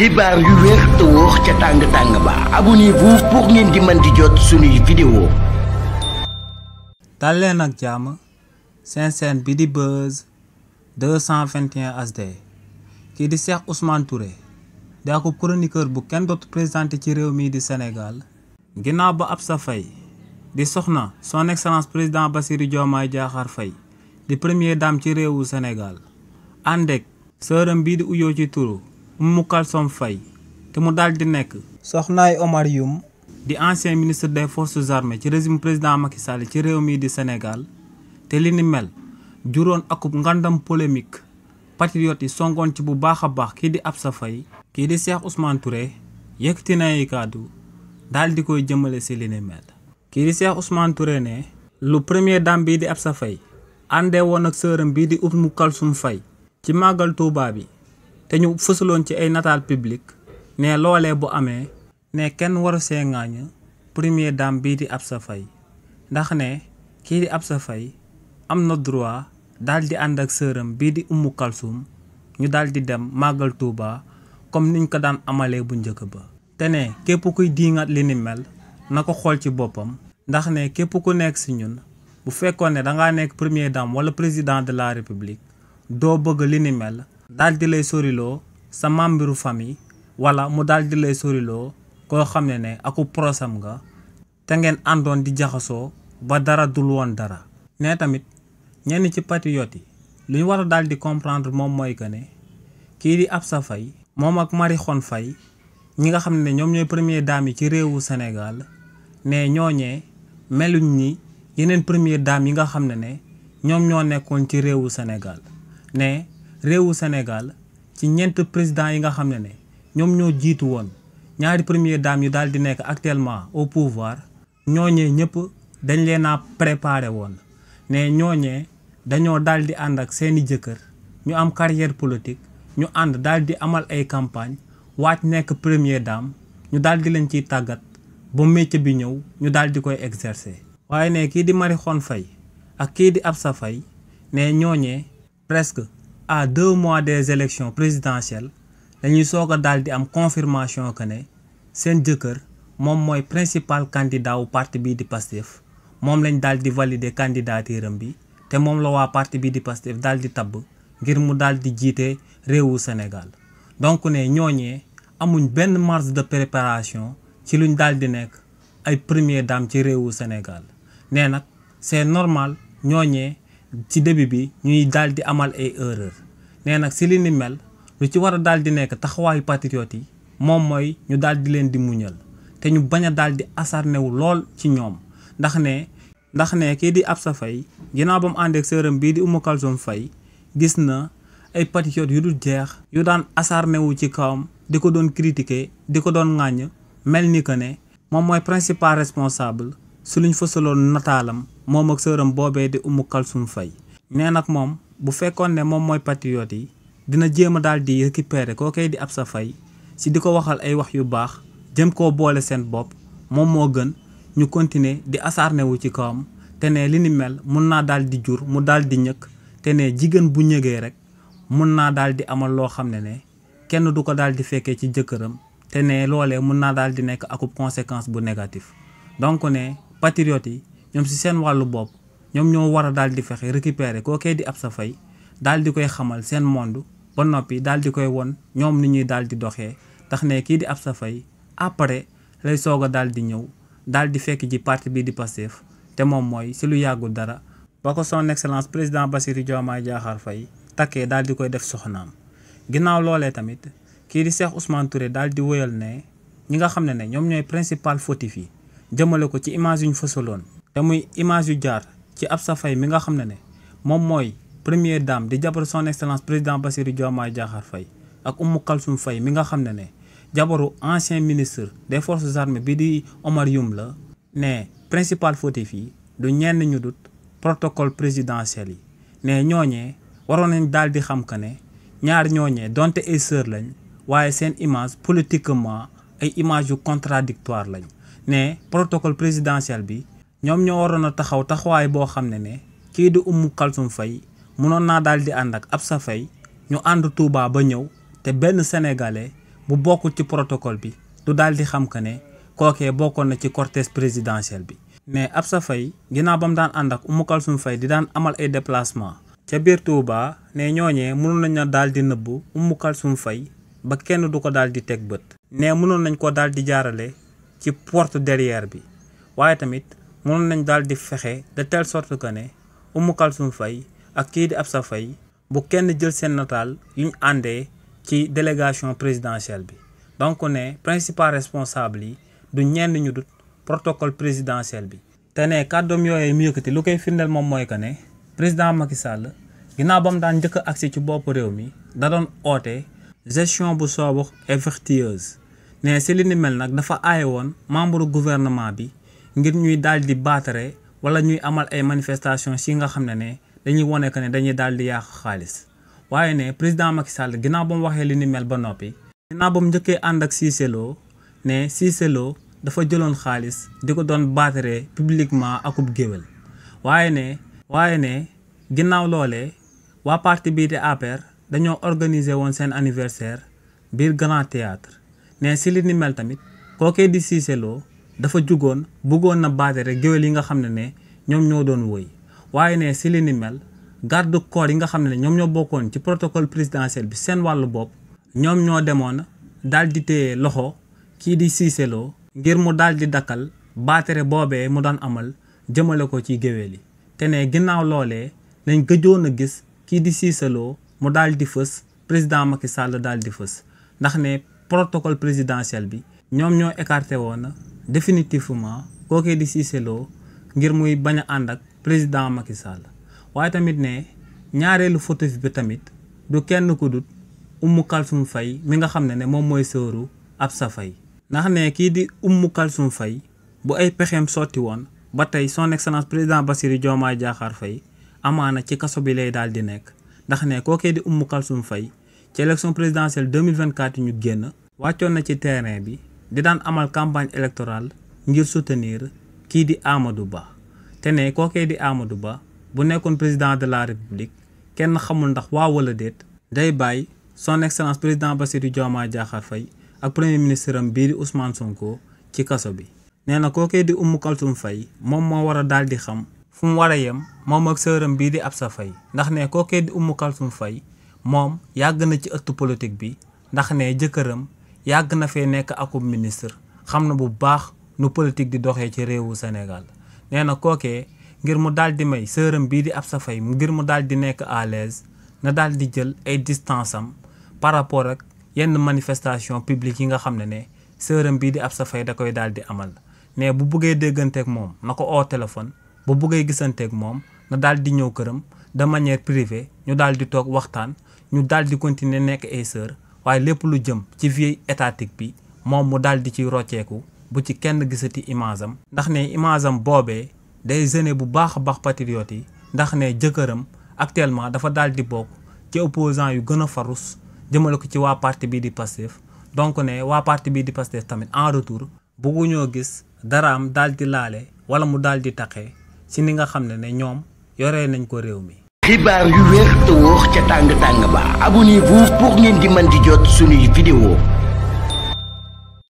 xibaar yu wér te wóor ca tàng ba abonnez-vous pour ngeen di mën di jot suñuy vidéo. dal leen ak jàmm seen chaîne bi di Buzz 221 HD kii di Cheikh Ousmane Touré di akub chroniqueur bu kenn dootu présenté ci réew mi di Sénégal ginnaaw ba Absa Faye di soxna son excellence président Bassirou Diomaye Diakhar Faye di première dame ci réewu Sénégal àndek sëram bii di uyoo ci turu Oumou Kalsoum Faye te mu daal di nekk soxnaay Omar Youm di ancien ministre des forces armées ci régime président Macky Sall ci réew mi di Sénégal te li ni mel juróon akub ngandam polémique patriote yi songoon ci bu baax a baax kii di Absa Faye kii di Cheikh Ousmane Touré yëkkati na ay kàddu daal di koy jëmale si li ni mel kii di Cheikh Ousmane Touré ne lu premier dame bii di Absa Faye àndee woon ak sëram bii di Oumou Kalsoum Faye ci màggal Touba bi te ñu fësaloon ci ay nataal public ne loolee bu amee ne kenn waru see ŋaañ premier dame bii di Absa Faye ndax ne kii di Absa Faye am na droit daal di ànd ak sëram bii di Oumou Kalsoum ñu daal di dem màggal Touba comme niñ ko daan amalee bu njëkk ba te ne képp kuy diingat li ni mel na ko xool ci boppam ndax ne képp ku nekk si ñun bu fekkoon ne dangaa nekk première dame wala président de la république doo bëgg li ni mel daal di lay soriloo sa membre famille wala mu daal di lay soriloo koo xam ne aku prosam nga te ngeen àndoon di jaxasoo ba dara dul woon dara ne tamit ñenn ci patriote yi lu ñu war a daal di comprendre moom mooy que ne kii di Absa Faye moom ak Marie Khone Faye ñi nga xam ne ñoom ñooy première dame yi ci réewu Sénégal ne ñooñee meluñ ni yeneen première dame yi nga xam ne ñoom ñoo nekkoon ci réewu Sénégal ne réewu Sénégal ci ñeent président yi nga xam ne ñoom ñoo jiitu woon ñaari première dame yu daal di nekk actuellement au pouvoir ñooñee ñëpp dañ leen a préparé woon ne ñooñee dañoo daal di ànd ak seeni jëkkër ñu am carrière politique ñu ànd daal di amal ay campagne waaj nekk première dame ñu daal di leen ciy tàggat ba métier bi ñëw ñu daal di koy exercer. waaye ne kii di Marie Khone Faye ak kii di Absa Faye ne ñooñee presque à 2 mois des élections présidentielles dañuy soog a daal di am confirmation que ne seen jëkkër moom mooy principal candidat wu parti bii di Pastef moom lañ daal di valider candidature am bi te moom la waa parti bii di Pastef daal di tabb ngir mu daal di jiite réewu Sénégal donc ne ñooñee amuñ benn marge de préparation ci luñ daal di nekk ay première dame ci réewu Sénégal nee nag c'est normal ñooñee ci début bi ñuy daal di amal ay erreur nee nag si li ni mel lu ci war a daal di nekk taxawaayu patriote yi moom mooy ñu daal di leen di muñal te ñu bañ a daal di acharné wu lool ci ñoom ndax ne kii di Absa Faye ginnaaw ba mu ànd ak sëram bii di Oumou Kalsoum Faye gis na ay patriotes yu dul jeex yu daan acharné wu ci kawam di ko doon critiquer di ko doon ŋàññ mel ni que ne moom mooy principal responsable su luñ fësaloon nataalam moom ak sëram boobee di Oumou Kalsoum Faye nee nag moom bu fekkoon ne moom mooy patriote yi dina jéem a daal di récupérer koo koy di Absa Faye si di ko waxal ay wax yu baax jëm koo boole seen bopp moom moo gën ñu continuer di acharné wu ci kawam te ne li ni mel mun naa daal di jur mu daal di ñëkk te ne jigéen bu ñëgee rek mun naa daal di amal loo xam ne kenn du ko daal di fekkee ci jëkkëram te ne loolee mun naa daal di nekk akub conséquence bu négatif donc ne patriote yi ñoom si seen wàllu bopp ñoom ñoo war a daal di fexe récupérer koo koy di Absa Faye daal di koy xamal seen monde ba noppi daal di koy won ñoom ni ñuy daal di doxee tax ne kii di Absa Faye après lay soog a daal di ñëw daal di fekk ji parti bi di Pastef te moom mooy si lu yàggul dara ba ko son excellence président Bassirou Diomaye Diakhar Faye takkee daal di koy def soxnaam ginnaaw loolee tamit kii di Cheikh Ousmane Touré daal di wëyal ne ñi nga xam ne ñoom ñooy principal fautif yi jëmale ko ci image yu ñu fësaloon te muy image yu jaar ci Absa Faye mi nga xam ne moom mooy première dame di jabaru son excellence président Bassirou Diomaye Diakhar Faye ak Oumou Kalsoum Faye mi nga xam ne jabaru ancien ministre des forces armées bi di Omar Youm la ne principal fautif yi du ñenn ñu dut protocole présidentiel yi ne ñooñee waroon nañ daal di xam que ne ñaar ñooñee donte ay sœur lañ waaye seen image politiquement ay image yu contradictoire lañ ne protocole présidentiel bi ñoom ñoo waroon a taxaw taxawaay boo xam ne kii di Oumou Kalsoum Faye mënoon naa daal di ànd ak Absa Faye ñu ànd Touba ba ñëw te benn sénégalais bu bokkul ci protocole bi du daal di xam que ne kookee bokkoon na ci cortège présidentiel bi. mais Absa Faye ginnaaw ba mu daan ànd ak Oumou Kalsoum Faye di daan amal ay déplacement ca biir Touba ne ñooñee mënoon nañ daal di nëbbu Oumou Kalsoum Faye ba kenn du ko daal di teg bët. ne mënoon nañ ko daal di jaarale ci porte derrière bi waaye tamit mënoon nañ daal di fexe de telle sorte que ne Oumou Kalsoum Faye ak kii di Absa Faye bu kenn jël seen nataal yu ñu àndee ci délégation présidentielle bi. donc ne principal responsable yi du ñenn ñu dut protocole présidentiel bi. te ne kàddoom yooyu mu yëkkati lu koy firndeel moom mooy que ne président Macky Sall ginnaaw ba mu daan njëkk a agsi ci bopp réew mi da doon oote gestion bu sobre et vertueuse. ne si li ni mel nag dafa aaye woon membre gouvernement bi ngir ñuy daal di baatare wala ñuy amal ay manifestation si nga xam ne dañuy wone que ne dañuy daal di yàq xaalis. waaye ne président Macky Sall ginnaaw ba mu waxee li ni mel ba noppi ginnaaw ba mu njëkkee ànd ak Cissé Lo ne Cissé Lo dafa jëloon xaalis di ko doon baatare publiquement akub géwél. waaye ne ginnaaw loolee waa parti bii di APR dañoo organiser woon seen anniversaire biir Grand Théâtre. ne si li ni mel tamit kookee di Cissé Lo dafa jugoon bëggoon na baatare géwél yi nga xam ne ñoom ñoo doon woy. waaye ne si li ni mel garde corps yi nga xam ne ñoom ñoo bokkoon ci protocole présidentiel bi seen wàllu bopp ñoom ñoo demoon daal di téye loxo kii di Cissé Lo ngir mu daal di dakkal baatare boobee mu daan amal jëmale ko ci géwél yi. te ne ginnaaw loolee lañ gëjoon a gis kii di Cissé Lo mu daal di fës président Macky Sall daal di fës ndax ne protocole présidentiel bi ñoom ñoo écarté woon définitivement kookee di Cissé Lo ngir muy bañ a ànd ak président Macky Sall. waaye tamit ne ñaareelu fautif bi tamit du kenn ku dut Oumou Kalsoum Faye mi nga xam ne moom mooy sëru Absa Faye. ndax ne kii di Oumou Kalsoum Faye bu ay pexeem sotti woon ba tey son excellence président Bassirou Diomaye Diakhar Faye amaana ci kaso bi lay daal di nekk. ndax ne kookee di Oumou Kalsoum Faye ci élection présidentielle 2024 ñu génn wàccoon na ci terrain bi di daan amal campagne électorale ngir soutenir kii di Amadou Ba. te ne kookee di Amadou Ba bu nekkoon président de la république kenn xamul ndax waaw wala déet day bàyyi son excellence président Bassirou Diomaye Diakhar Faye ak premier ministre am bii di Ousmane Sonko ci kaso bi. nee na kookee di Oumou Kalsoum Faye moom moo war a daal di xam fu mu war a yem moom ak sëram bii di Absa Faye. ndax ne kookee di Oumou Kalsoum Faye moom yàgg na ci ëttu politique bi ndax ne jëkkëram yàgg na fee nekk akub ministre xam na bu baax nu politique di doxee ci réewu Sénégal. nee na kookee ngir mu daal di may sëram bii di Absa Faye ngir mu daal di nekk à l'aise na daal di jël ay distance am par rapport ak yenn manifestation publique yi nga xam ne sëram bii di Absa Faye da koy daal di amal. ne bu buggee dégganteeg moom na ko oo téléphone bu buggee gisanteeg moom na daal di ñëw këram de manière privée ñu daal di toog waxtaan ñu daal di continuer nekk ay sœur. waaye lépp lu jëm ci vie étatique bi moom mu daal di ci rocceeku bu ci kenn gisati image am. ndax ne image am boobee day gêner bu baax a baax patriotes yi ndax ne jëkkëram actuellement dafa daal di bokk ci opposants yu gën a farus jëmale ko ci waa parti bii di Pastef. donc ne waa parti bii di Pastef tamit en retour bëgguñoo gis dara am daal di laale wala mu daal di taqee ci ni nga xam ne ñoom yoree nañ ko réew mi. xibaar yu wér te wóor ca tàng tàng ba abonnez-vous pour ngeen di mën di jot suñuy vidéo